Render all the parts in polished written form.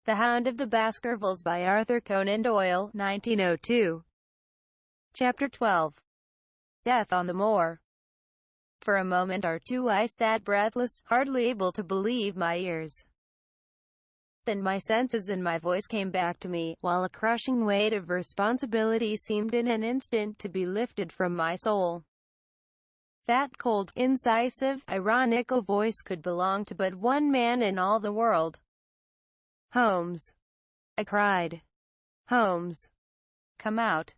The Hound of the Baskervilles by Arthur Conan Doyle, 1902. Chapter 12. Death on the Moor. For a moment or two I sat breathless, hardly able to believe my ears. Then my senses and my voice came back to me, while a crushing weight of responsibility seemed in an instant to be lifted from my soul. That cold, incisive, ironical voice could belong to but one man in all the world. "Holmes," I cried. "Holmes, come out,"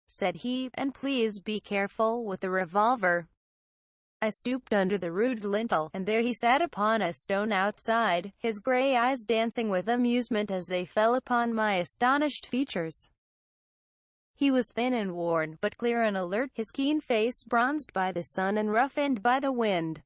said he, "and please be careful with the revolver." I stooped under the rude lintel, and there he sat upon a stone outside, his grey eyes dancing with amusement as they fell upon my astonished features. He was thin and worn, but clear and alert, his keen face bronzed by the sun and roughened by the wind.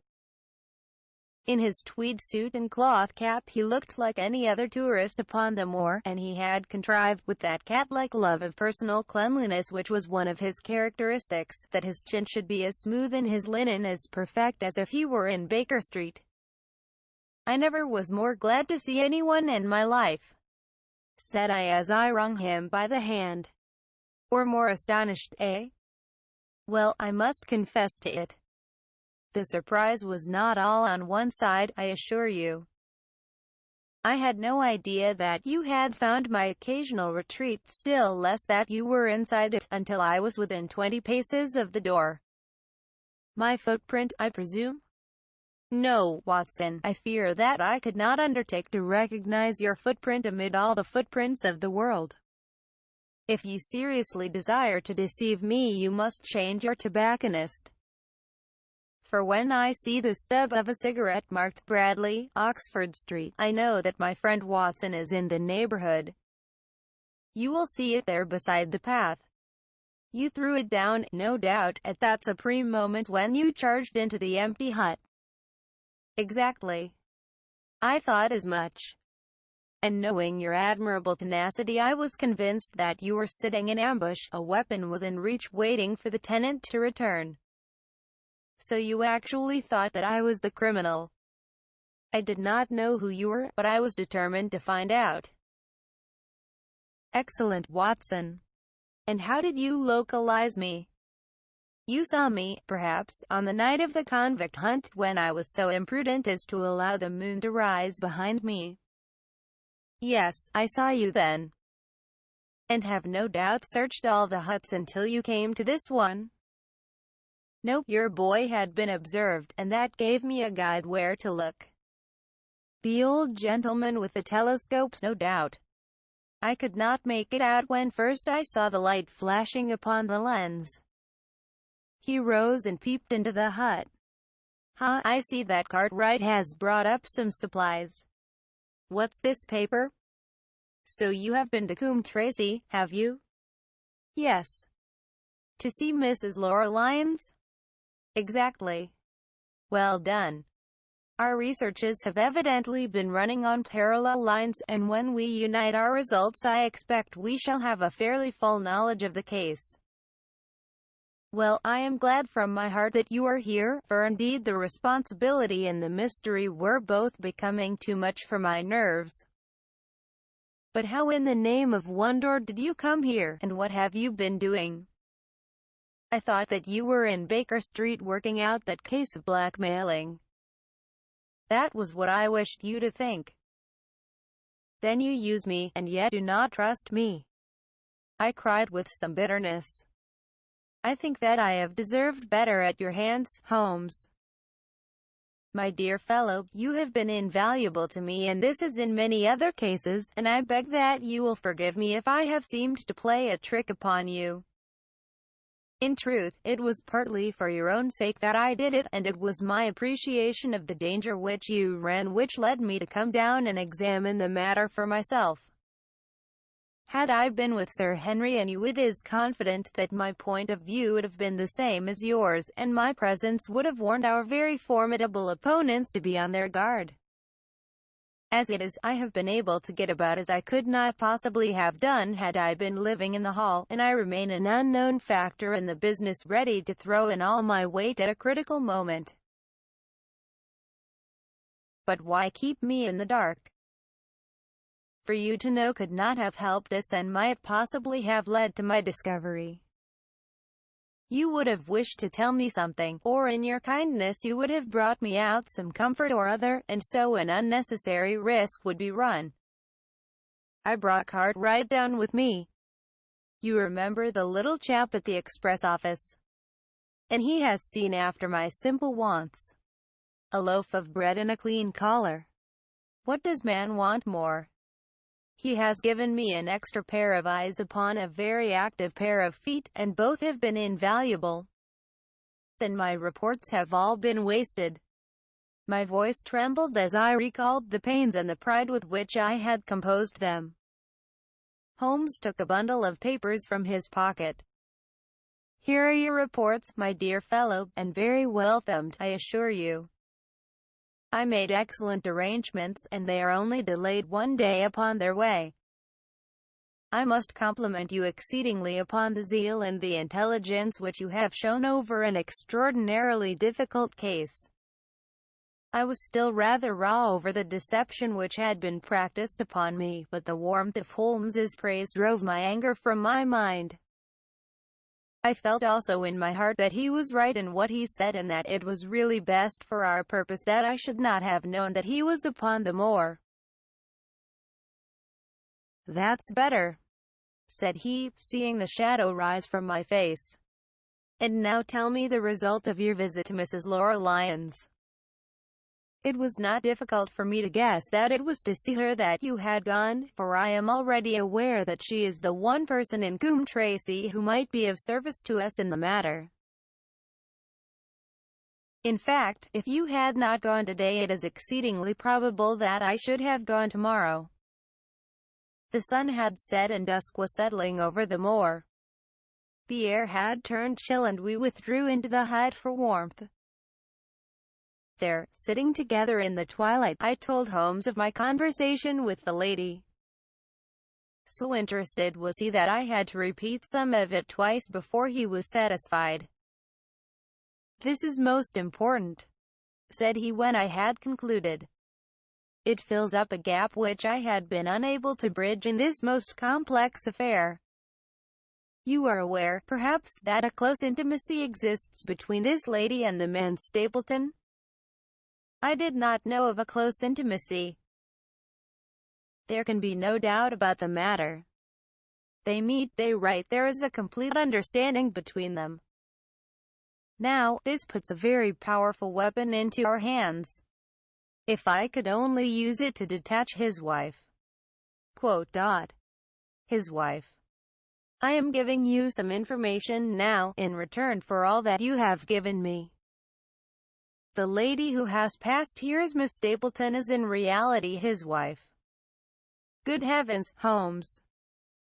In his tweed suit and cloth cap he looked like any other tourist upon the moor, and he had contrived, with that cat-like love of personal cleanliness which was one of his characteristics, that his chin should be as smooth and his linen as perfect as if he were in Baker Street. "I never was more glad to see anyone in my life," said I as I wrung him by the hand. "Or more astonished, eh? Well, I must confess to it. The surprise was not all on one side, I assure you. I had no idea that you had found my occasional retreat, still less that you were inside it, until I was within 20 paces of the door." "My footprint, I presume?" "No, Watson, I fear that I could not undertake to recognize your footprint amid all the footprints of the world. If you seriously desire to deceive me, you must change your tobacconist. For when I see the stub of a cigarette marked Bradley, Oxford Street, I know that my friend Watson is in the neighborhood. You will see it there beside the path. You threw it down, no doubt, at that supreme moment when you charged into the empty hut." "Exactly. I thought as much. And knowing your admirable tenacity, I was convinced that you were sitting in ambush, a weapon within reach, waiting for the tenant to return. So you actually thought that I was the criminal." "I did not know who you were, but I was determined to find out." "Excellent, Watson. And how did you localize me?" "You saw me, perhaps, on the night of the convict hunt, when I was so imprudent as to allow the moon to rise behind me." "Yes, I saw you then." "And have no doubt searched all the huts until you came to this one." "No, your boy had been observed, and that gave me a guide where to look." "The old gentleman with the telescopes, no doubt." "I could not make it out when first I saw the light flashing upon the lens." He rose and peeped into the hut. "Ha, I see that Cartwright has brought up some supplies. What's this paper? So you have been to Coombe Tracey, have you?" "Yes." "To see Mrs. Laura Lyons?" "Exactly." "Well done. Our researches have evidently been running on parallel lines, and when we unite our results I expect we shall have a fairly full knowledge of the case." "Well, I am glad from my heart that you are here, for indeed the responsibility and the mystery were both becoming too much for my nerves." "But how in the name of wonder did you come here, and what have you been doing?" "I thought that you were in Baker Street working out that case of blackmailing." "That was what I wished you to think." "Then you use me, and yet do not trust me." I cried with some bitterness. "I think that I have deserved better at your hands, Holmes. My dear fellow, you have been invaluable to me in this as in many other cases, and I beg that you will forgive me if I have seemed to play a trick upon you. In truth, it was partly for your own sake that I did it, and it was my appreciation of the danger which you ran which led me to come down and examine the matter for myself. Had I been with Sir Henry and you, it is confident that my point of view would have been the same as yours, and my presence would have warned our very formidable opponents to be on their guard. As it is, I have been able to get about as I could not possibly have done had I been living in the hall, and I remain an unknown factor in the business, ready to throw in all my weight at a critical moment. But why keep me in the dark? for you to know could not have helped us and might possibly have led to my discovery. You would have wished to tell me something, or in your kindness you would have brought me out some comfort or other, and so an unnecessary risk would be run. I brought Cartwright down with me. You remember the little chap at the express office? And he has seen after my simple wants. A loaf of bread and a clean collar. What does man want more? He has given me an extra pair of eyes upon a very active pair of feet, and both have been invaluable. Then my reports have all been wasted. My voice trembled as I recalled the pains and the pride with which I had composed them. Holmes took a bundle of papers from his pocket. Here are your reports, my dear fellow, and very well thumbed, I assure you. I made excellent arrangements, and they are only delayed 1 day upon their way. I must compliment you exceedingly upon the zeal and the intelligence which you have shown over an extraordinarily difficult case. I was still rather raw over the deception which had been practiced upon me, but the warmth of Holmes's praise drove my anger from my mind. I felt also in my heart that he was right in what he said, and that it was really best for our purpose that I should not have known that he was upon the moor. That's better, said he, seeing the shadow rise from my face. And now tell me the result of your visit to Mrs. Laura Lyons. It was not difficult for me to guess that it was to see her that you had gone, for I am already aware that she is the one person in Coombe Tracey who might be of service to us in the matter. In fact, if you had not gone today, it is exceedingly probable that I should have gone tomorrow. The sun had set and dusk was settling over the moor. The air had turned chill and we withdrew into the height for warmth. There, sitting together in the twilight, I told Holmes of my conversation with the lady. So interested was he that I had to repeat some of it twice before he was satisfied. This is most important, said he when I had concluded. It fills up a gap which I had been unable to bridge in this most complex affair. You are aware, perhaps, that a close intimacy exists between this lady and the man Stapleton? I did not know of a close intimacy. There can be no doubt about the matter. They meet, they write, there is a complete understanding between them. Now, this puts a very powerful weapon into our hands. If I could only use it to detach his wife. His wife. I am giving you some information now, in return for all that you have given me. The lady who has passed here as Miss Stapleton is in reality his wife. Good heavens, Holmes!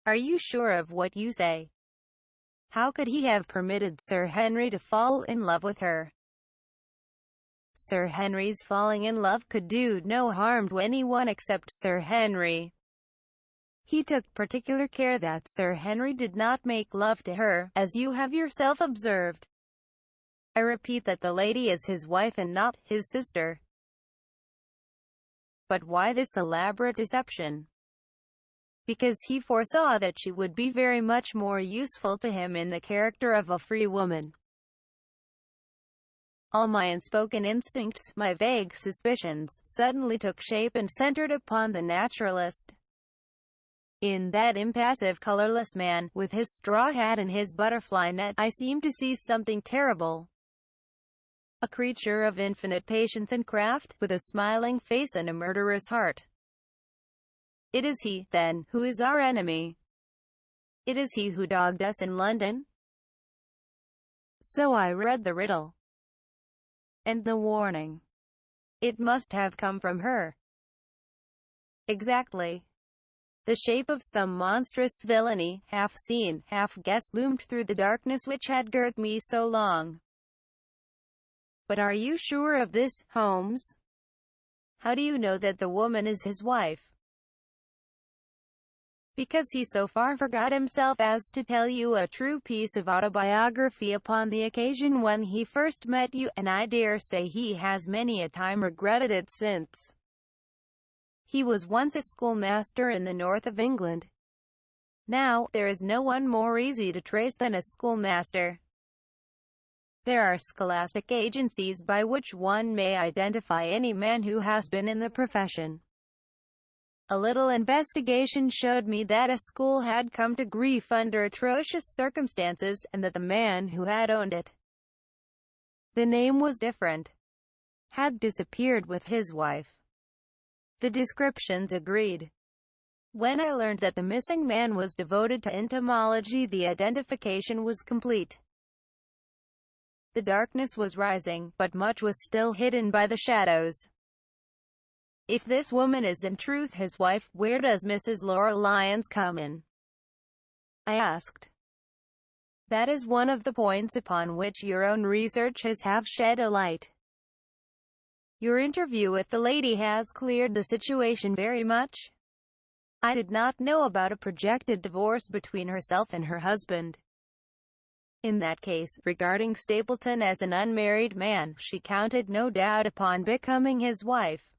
Are you sure of what you say? How could he have permitted Sir Henry to fall in love with her? Sir Henry's falling in love could do no harm to anyone except Sir Henry. He took particular care that Sir Henry did not make love to her, as you have yourself observed. I repeat that the lady is his wife and not his sister. But why this elaborate deception? Because he foresaw that she would be very much more useful to him in the character of a free woman. All my unspoken instincts, my vague suspicions, suddenly took shape and centered upon the naturalist. In that impassive, colorless man, with his straw hat and his butterfly net, I seemed to see something terrible. A creature of infinite patience and craft, with a smiling face and a murderous heart. It is he, then, who is our enemy. It is he who dogged us in London. So I read the riddle. And the warning. It must have come from her. Exactly. The shape of some monstrous villainy, half seen, half guessed, loomed through the darkness which had girt me so long. But are you sure of this, Holmes? How do you know that the woman is his wife? Because he so far forgot himself as to tell you a true piece of autobiography upon the occasion when he first met you, and I dare say he has many a time regretted it since. He was once a schoolmaster in the north of England. Now, there is no one more easy to trace than a schoolmaster. There are scholastic agencies by which one may identify any man who has been in the profession. A little investigation showed me that a school had come to grief under atrocious circumstances, and that the man who had owned it, the name was different, had disappeared with his wife. The descriptions agreed. When I learned that the missing man was devoted to entomology, the identification was complete. The darkness was rising, but much was still hidden by the shadows. If this woman is in truth his wife, where does Mrs. Laura Lyons come in? I asked. That is one of the points upon which your own research has shed a light. Your interview with the lady has cleared the situation very much. I did not know about a projected divorce between herself and her husband. In that case, regarding Stapleton as an unmarried man, she counted no doubt upon becoming his wife.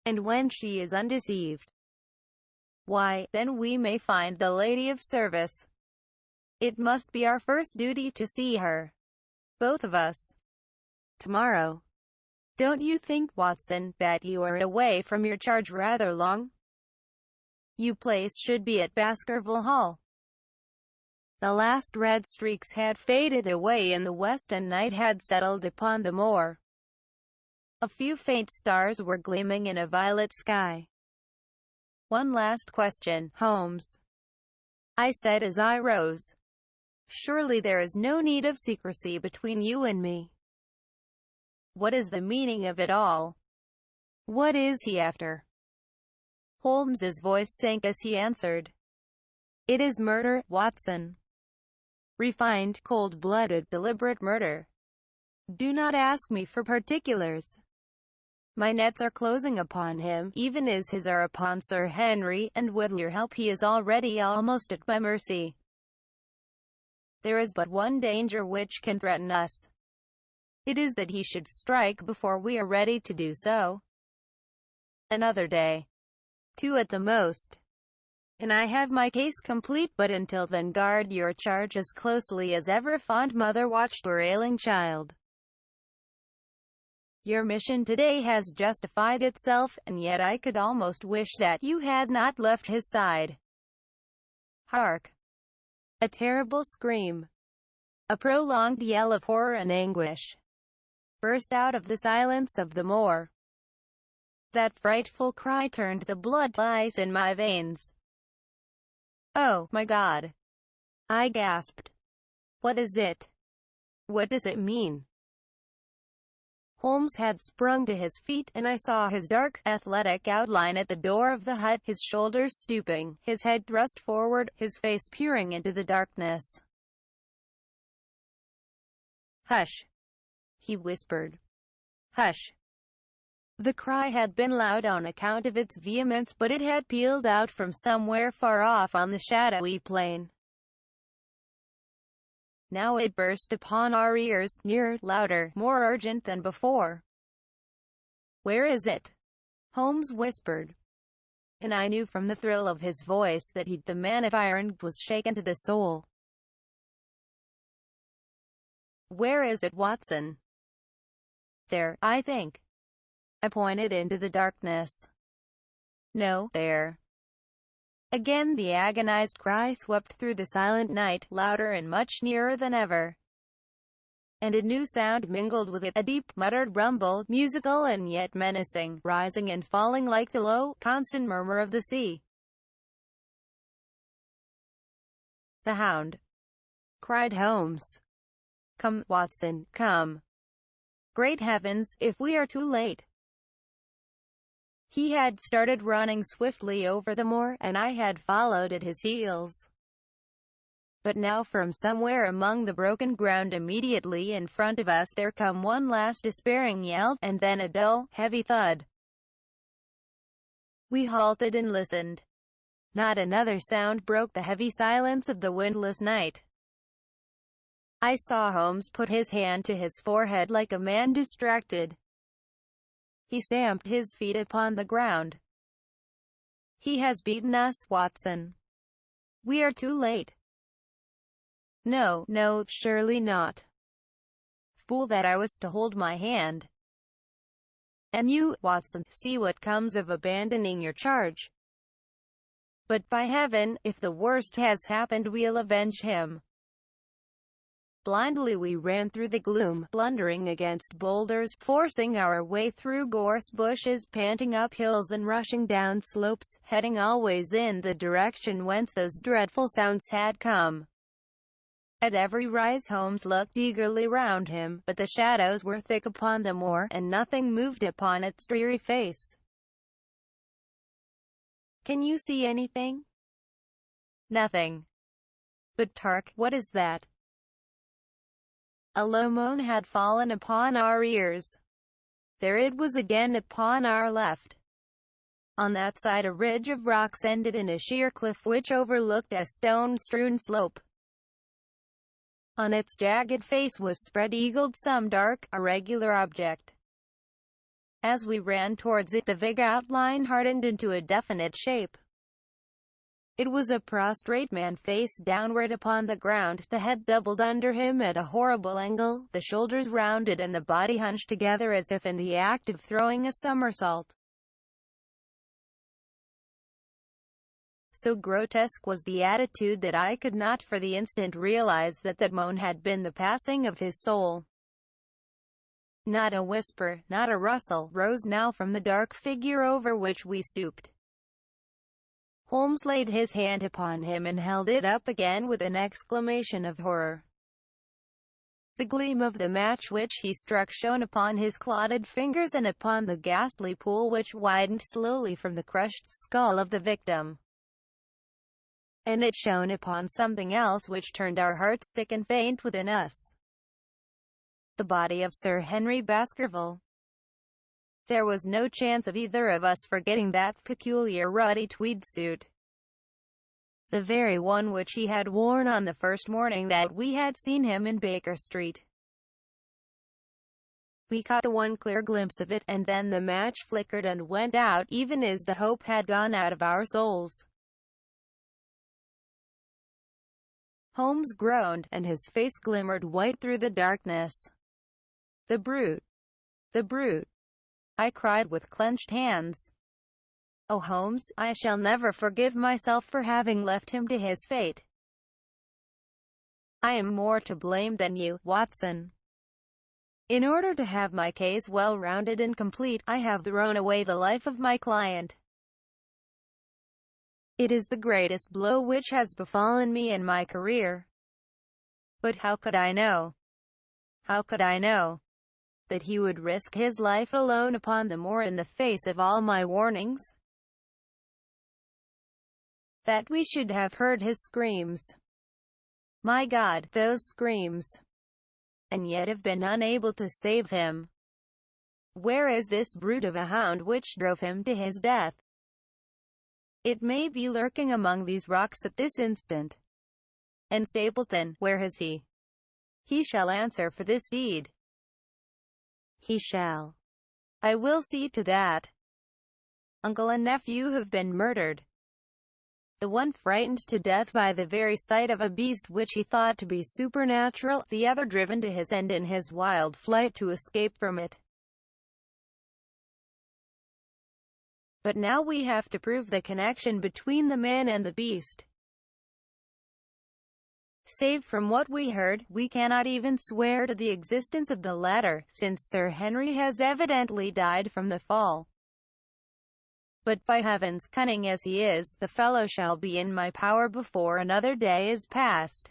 And when she is undeceived, why, then we may find the lady of service. It must be our first duty to see her. Both of us. Tomorrow. Don't you think, Watson, that you are away from your charge rather long? Your place should be at Baskerville Hall. The last red streaks had faded away in the west and night had settled upon the moor. A few faint stars were gleaming in a violet sky. One last question, Holmes, I said as I rose. Surely there is no need of secrecy between you and me. What is the meaning of it all? What is he after? Holmes's voice sank as he answered. It is murder, Watson. Refined, cold-blooded, deliberate murder. Do not ask me for particulars. My nets are closing upon him, even as his are upon Sir Henry, and with your help he is already almost at my mercy. There is but one danger which can threaten us. It is that he should strike before we are ready to do so. Another day. 2 at the most. And I have my case complete, but until then guard your charge as closely as ever fond mother watched her ailing child. Your mission today has justified itself, and yet I could almost wish that you had not left his side. Hark! A terrible scream. A prolonged yell of horror and anguish burst out of the silence of the moor. That frightful cry turned the blood to ice in my veins. Oh, my God! I gasped. What is it? What does it mean? Holmes had sprung to his feet, and I saw his dark, athletic outline at the door of the hut, his shoulders stooping, his head thrust forward, his face peering into the darkness. Hush! He whispered. Hush! The cry had been loud on account of its vehemence, but it had pealed out from somewhere far off on the shadowy plain. Now it burst upon our ears, nearer, louder, more urgent than before. Where is it? Holmes whispered. And I knew from the thrill of his voice that he, the man of iron, was shaken to the soul. Where is it, Watson? There, I think. I pointed into the darkness. No, there. Again the agonized cry swept through the silent night, louder and much nearer than ever. And a new sound mingled with it, a deep, muttered rumble, musical and yet menacing, rising and falling like the low, constant murmur of the sea. The Hound! Cried Holmes. Come, Watson, come. Great heavens, if we are too late! He had started running swiftly over the moor, and I had followed at his heels. But now from somewhere among the broken ground immediately in front of us there came one last despairing yell, and then a dull, heavy thud. We halted and listened. Not another sound broke the heavy silence of the windless night. I saw Holmes put his hand to his forehead like a man distracted. He stamped his feet upon the ground. He has beaten us, Watson. We are too late. No, no, surely not. Fool that I was to hold my hand. And you, Watson, see what comes of abandoning your charge. But by heaven, if the worst has happened, we'll avenge him. Blindly we ran through the gloom, blundering against boulders, forcing our way through gorse bushes, panting up hills and rushing down slopes, heading always in the direction whence those dreadful sounds had come. At every rise Holmes looked eagerly round him, but the shadows were thick upon the moor, and nothing moved upon its dreary face. "Can you see anything?" "Nothing." "But hark, what is that?" A low moan had fallen upon our ears. There it was again upon our left. On that side a ridge of rocks ended in a sheer cliff which overlooked a stone-strewn slope. On its jagged face was spread-eagled some dark, irregular object. As we ran towards it, the vague outline hardened into a definite shape. It was a prostrate man, face downward upon the ground, the head doubled under him at a horrible angle, the shoulders rounded and the body hunched together as if in the act of throwing a somersault. So grotesque was the attitude that I could not for the instant realize that that moan had been the passing of his soul. Not a whisper, not a rustle, rose now from the dark figure over which we stooped. Holmes laid his hand upon him and held it up again with an exclamation of horror. The gleam of the match which he struck shone upon his clotted fingers and upon the ghastly pool which widened slowly from the crushed skull of the victim. And it shone upon something else which turned our hearts sick and faint within us. The body of Sir Henry Baskerville. There was no chance of either of us forgetting that peculiar ruddy tweed suit. The very one which he had worn on the first morning that we had seen him in Baker Street. We caught the one clear glimpse of it, and then the match flickered and went out, even as the hope had gone out of our souls. Holmes groaned, and his face glimmered white through the darkness. "The brute! The brute!" I cried with clenched hands. "Oh, Holmes, I shall never forgive myself for having left him to his fate. I am more to blame than you, Watson. In order to have my case well rounded and complete, I have thrown away the life of my client. It is the greatest blow which has befallen me in my career. But how could I know? How could I know that he would risk his life alone upon the moor in the face of all my warnings? That we should have heard his screams. My God, those screams! And yet have been unable to save him. Where is this brute of a hound which drove him to his death? It may be lurking among these rocks at this instant. And Stapleton, where is he? He shall answer for this deed. He shall. I will see to that. Uncle and nephew have been murdered. The one frightened to death by the very sight of a beast which he thought to be supernatural, the other driven to his end in his wild flight to escape from it. But now we have to prove the connection between the man and the beast. Save from what we heard, we cannot even swear to the existence of the latter, since Sir Henry has evidently died from the fall. But by heavens, cunning as he is, the fellow shall be in my power before another day is past.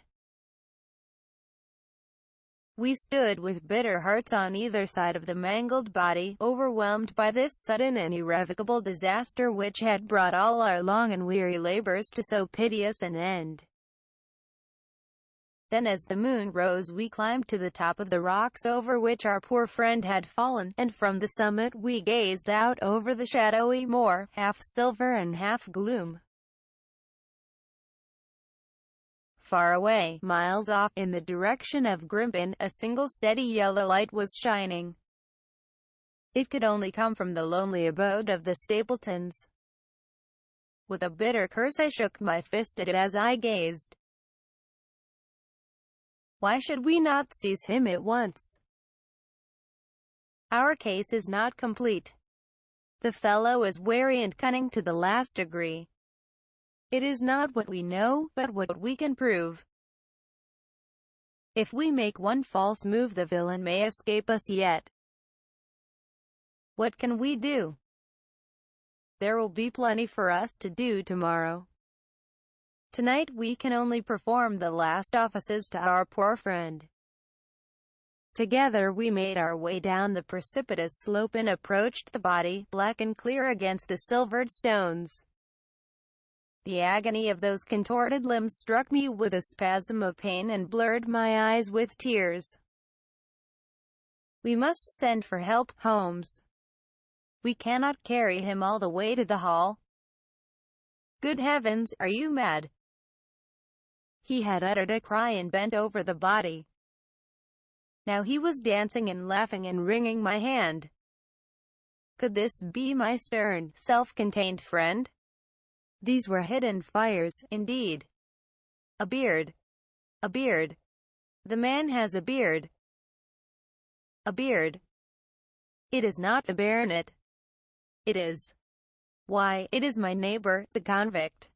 We stood with bitter hearts on either side of the mangled body, overwhelmed by this sudden and irrevocable disaster which had brought all our long and weary labors to so piteous an end. Then as the moon rose we climbed to the top of the rocks over which our poor friend had fallen, and from the summit we gazed out over the shadowy moor, half silver and half gloom. Far away, miles off, in the direction of Grimpen, a single steady yellow light was shining. It could only come from the lonely abode of the Stapletons. With a bitter curse I shook my fist at it as I gazed. Why should we not seize him at once? Our case is not complete. The fellow is wary and cunning to the last degree. It is not what we know, but what we can prove. If we make one false move, the villain may escape us yet. What can we do? There will be plenty for us to do tomorrow. Tonight we can only perform the last offices to our poor friend. Together we made our way down the precipitous slope and approached the body, black and clear against the silvered stones. The agony of those contorted limbs struck me with a spasm of pain and blurred my eyes with tears. We must send for help, Holmes. We cannot carry him all the way to the hall. Good heavens, are you mad? He had uttered a cry and bent over the body. Now he was dancing and laughing and wringing my hand. Could this be my stern, self-contained friend? These were hidden fires, indeed. A beard. A beard. The man has a beard. A beard. It is not the baronet. It is. Why, it is my neighbor, the convict.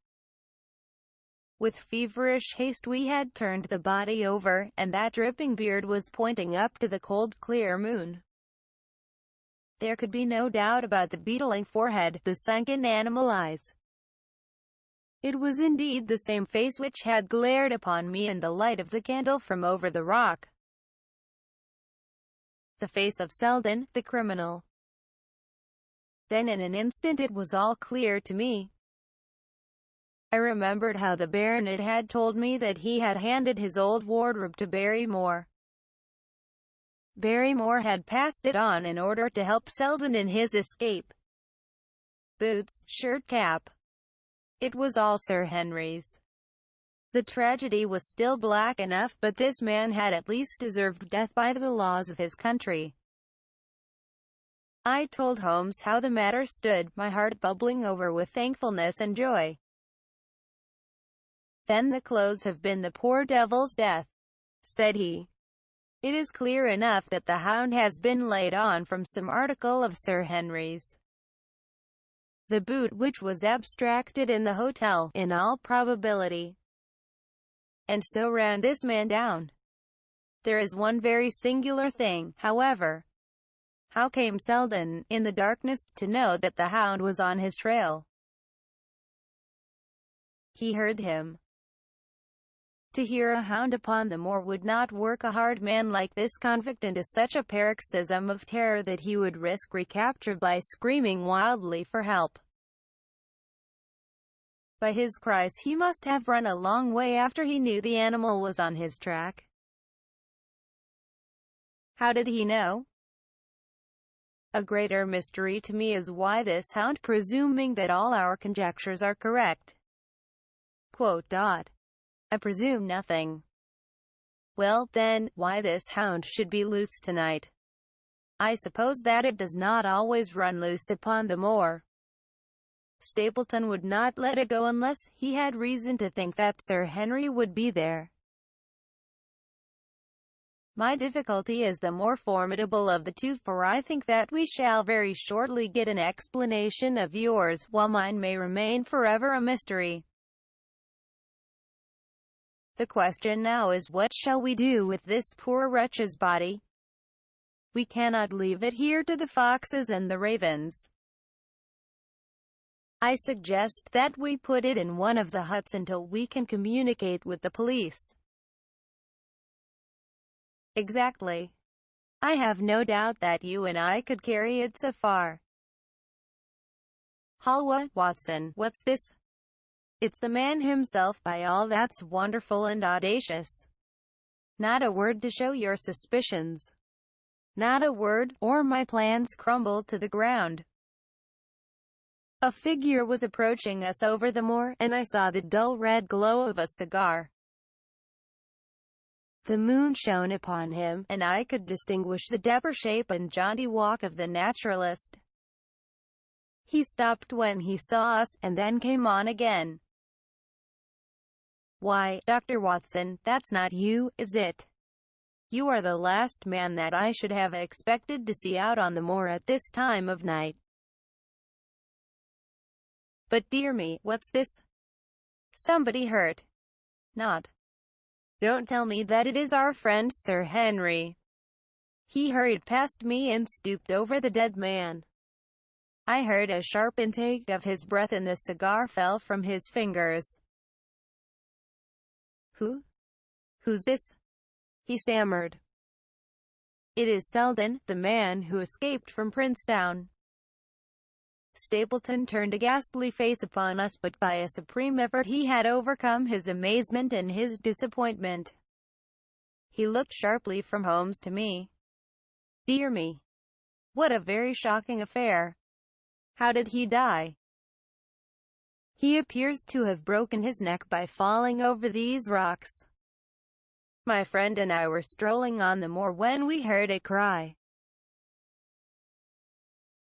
With feverish haste we had turned the body over, and that dripping beard was pointing up to the cold, clear moon. There could be no doubt about the beetling forehead, the sunken animal eyes. It was indeed the same face which had glared upon me in the light of the candle from over the rock. The face of Selden, the criminal. Then in an instant it was all clear to me. I remembered how the baronet had told me that he had handed his old wardrobe to Barrymore. Barrymore had passed it on in order to help Selden in his escape. Boots, shirt, cap. It was all Sir Henry's. The tragedy was still black enough, but this man had at least deserved death by the laws of his country. I told Holmes how the matter stood, my heart bubbling over with thankfulness and joy. Then the clothes have been the poor devil's death, said he. It is clear enough that the Hound has been laid on from some article of Sir Henry's. The boot which was abstracted in the hotel, in all probability. And so ran this man down. There is one very singular thing, however. How came Selden, in the darkness, to know that the Hound was on his trail? He heard him. To hear a hound upon the moor would not work a hard man like this convict into such a paroxysm of terror that he would risk recapture by screaming wildly for help. By his cries he must have run a long way after he knew the animal was on his track. How did he know? A greater mystery to me is why this Hound, presuming that all our conjectures are correct. I presume nothing. Well, then, why this Hound should be loose tonight. I suppose that it does not always run loose upon the moor. Stapleton would not let it go unless he had reason to think that Sir Henry would be there. My difficulty is the more formidable of the two, for I think that we shall very shortly get an explanation of yours, while mine may remain forever a mystery. The question now is, what shall we do with this poor wretch's body? We cannot leave it here to the foxes and the ravens. I suggest that we put it in one of the huts until we can communicate with the police. Exactly. I have no doubt that you and I could carry it so far. Halwa, Watson, what's this? It's the man himself, by all that's wonderful and audacious. Not a word to show your suspicions. Not a word, or my plans crumble to the ground. A figure was approaching us over the moor, and I saw the dull red glow of a cigar. The moon shone upon him, and I could distinguish the dapper shape and jaunty walk of the naturalist. He stopped when he saw us, and then came on again. "Why, Dr. Watson, that's not you, is it? You are the last man that I should have expected to see out on the moor at this time of night. But dear me, what's this? Somebody hurt? Not. Don't tell me that it is our friend Sir Henry." He hurried past me and stooped over the dead man. I heard a sharp intake of his breath and the cigar fell from his fingers. Who's this?" he stammered. "It is Selden, the man who escaped from Princetown." Stapleton turned a ghastly face upon us, but by a supreme effort he had overcome his amazement and his disappointment. He looked sharply from Holmes to me. "Dear me! What a very shocking affair! How did he die?" "He appears to have broken his neck by falling over these rocks. My friend and I were strolling on the moor when we heard a cry.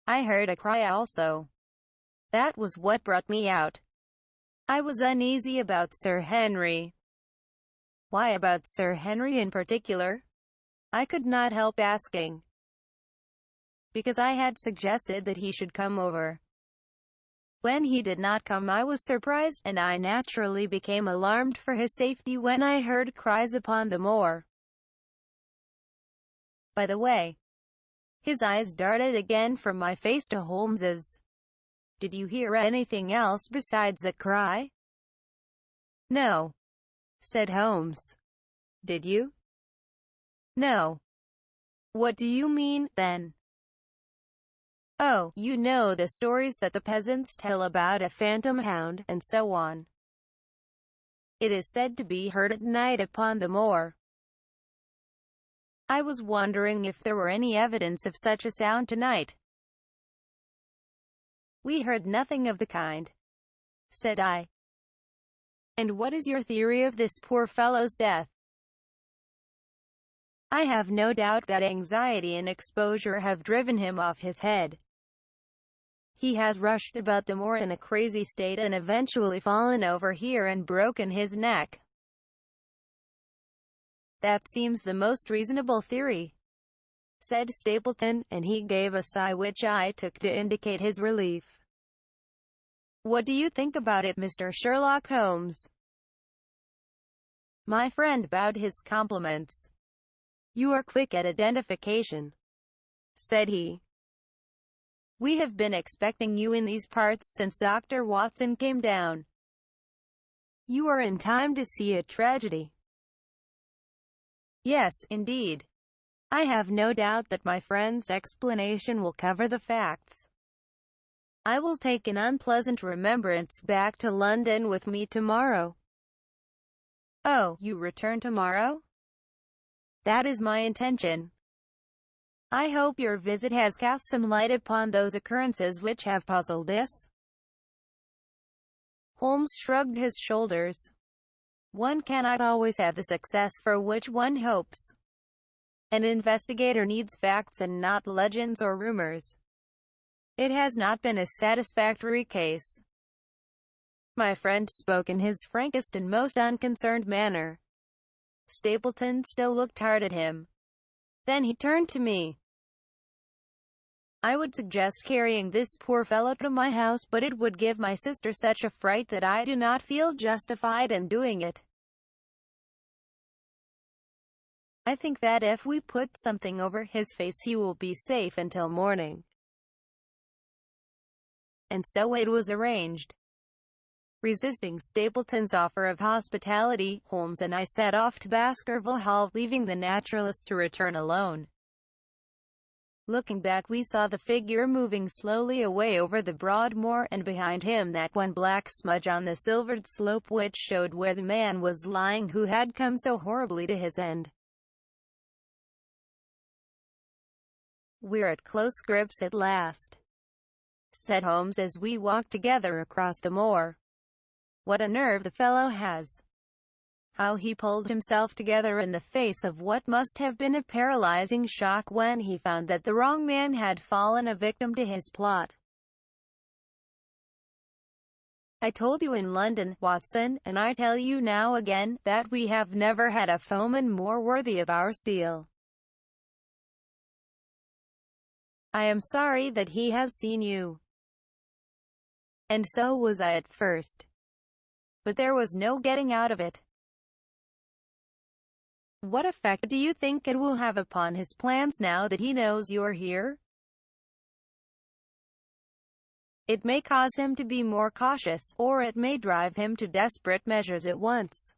I heard a cry also. That was what brought me out. I was uneasy about Sir Henry." "Why about Sir Henry in particular?" I could not help asking. "Because I had suggested that he should come over. When he did not come I was surprised, and I naturally became alarmed for his safety when I heard cries upon the moor. By the way," his eyes darted again from my face to Holmes's, "did you hear anything else besides a cry?" "No," said Holmes. "Did you?" "No." "What do you mean, then?" "Oh, you know the stories that the peasants tell about a phantom hound, and so on. It is said to be heard at night upon the moor. I was wondering if there were any evidence of such a sound tonight." "We heard nothing of the kind," said I. "And what is your theory of this poor fellow's death?" "I have no doubt that anxiety and exposure have driven him off his head. He has rushed about the moor in a crazy state and eventually fallen over here and broken his neck." "That seems the most reasonable theory," said Stapleton, and he gave a sigh which I took to indicate his relief. "What do you think about it, Mr. Sherlock Holmes?" My friend bowed his compliments. "You are quick at identification," said he. "We have been expecting you in these parts since Dr. Watson came down. You are in time to see a tragedy." "Yes, indeed. I have no doubt that my friend's explanation will cover the facts. I will take an unpleasant remembrance back to London with me tomorrow." "Oh, you return tomorrow?" "That is my intention. I hope your visit has cast some light upon those occurrences which have puzzled us." Holmes shrugged his shoulders. "One cannot always have the success for which one hopes. An investigator needs facts and not legends or rumors. It has not been a satisfactory case." My friend spoke in his frankest and most unconcerned manner. Stapleton still looked hard at him. Then he turned to me. "I would suggest carrying this poor fellow to my house, but it would give my sister such a fright that I do not feel justified in doing it. I think that if we put something over his face he will be safe until morning." And so it was arranged. Resisting Stapleton's offer of hospitality, Holmes and I set off to Baskerville Hall, leaving the naturalist to return alone. Looking back we saw the figure moving slowly away over the broad moor, and behind him that one black smudge on the silvered slope which showed where the man was lying who had come so horribly to his end. "We're at close grips at last," said Holmes as we walked together across the moor. "What a nerve the fellow has! How he pulled himself together in the face of what must have been a paralyzing shock when he found that the wrong man had fallen a victim to his plot. I told you in London, Watson, and I tell you now again, that we have never had a foeman more worthy of our steel. I am sorry that he has seen you. And so was I at first. But there was no getting out of it. What effect do you think it will have upon his plans now that he knows you're here? It may cause him to be more cautious, or it may drive him to desperate measures at once.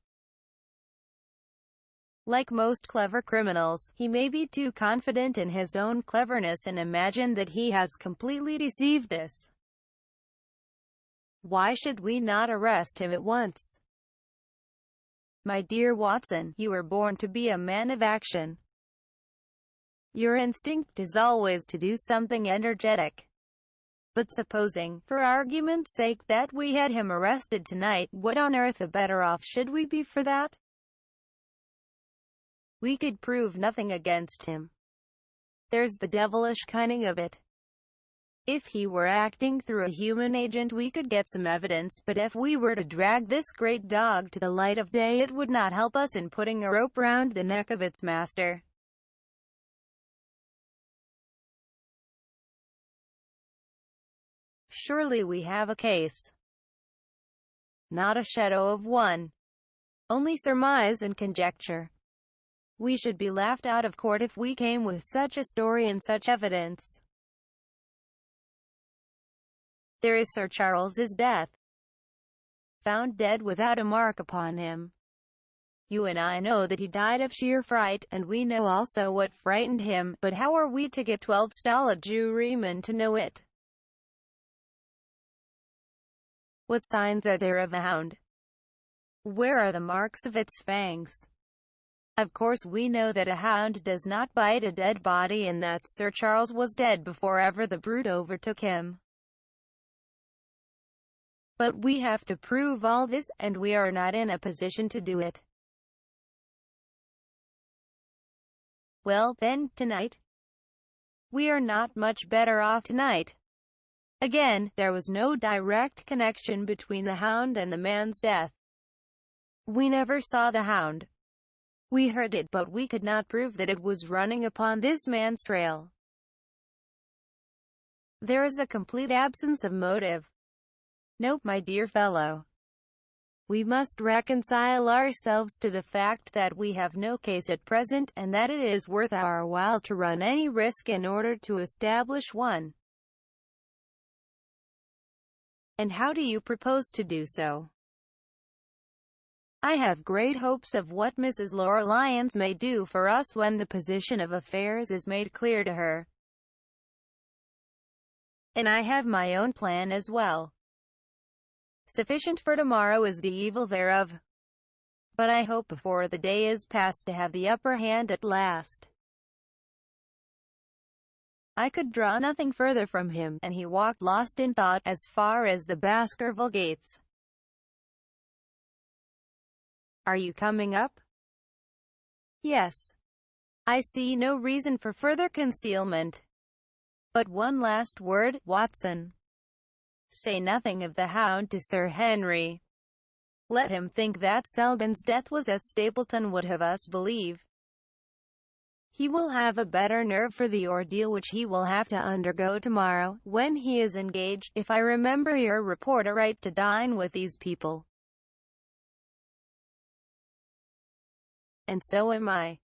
Like most clever criminals, he may be too confident in his own cleverness and imagine that he has completely deceived us. Why should we not arrest him at once? My dear Watson, you were born to be a man of action. Your instinct is always to do something energetic. But supposing, for argument's sake, that we had him arrested tonight, what on earth a better off should we be for that? We could prove nothing against him. There's the devilish cunning of it. If he were acting through a human agent we could get some evidence, but if we were to drag this great dog to the light of day it would not help us in putting a rope round the neck of its master. Surely we have a case. Not a shadow of one. Only surmise and conjecture. We should be laughed out of court if we came with such a story and such evidence. There is Sir Charles's death. Found dead without a mark upon him. You and I know that he died of sheer fright, and we know also what frightened him, but how are we to get 12 stolid jurymen to know it? What signs are there of a hound? Where are the marks of its fangs? Of course we know that a hound does not bite a dead body and that Sir Charles was dead before ever the brute overtook him. But we have to prove all this, and we are not in a position to do it. Well, then, tonight? We are not much better off tonight. Again, there was no direct connection between the hound and the man's death. We never saw the hound. We heard it, but we could not prove that it was running upon this man's trail. There is a complete absence of motive. No, my dear fellow. We must reconcile ourselves to the fact that we have no case at present, and that it is worth our while to run any risk in order to establish one. And how do you propose to do so? I have great hopes of what Mrs. Laura Lyons may do for us when the position of affairs is made clear to her. And I have my own plan as well. Sufficient for tomorrow is the evil thereof. But I hope before the day is past to have the upper hand at last. I could draw nothing further from him, and he walked lost in thought, as far as the Baskerville gates. Are you coming up? Yes. I see no reason for further concealment. But one last word, Watson. Say nothing of the hound to Sir Henry. Let him think that Selden's death was as Stapleton would have us believe. He will have a better nerve for the ordeal which he will have to undergo tomorrow, when he is engaged, if I remember your report aright, to dine with these people. And so am I.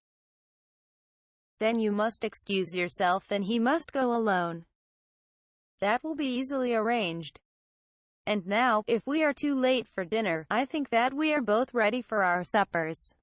Then you must excuse yourself and he must go alone. That will be easily arranged. And now, if we are too late for dinner, I think that we are both ready for our suppers.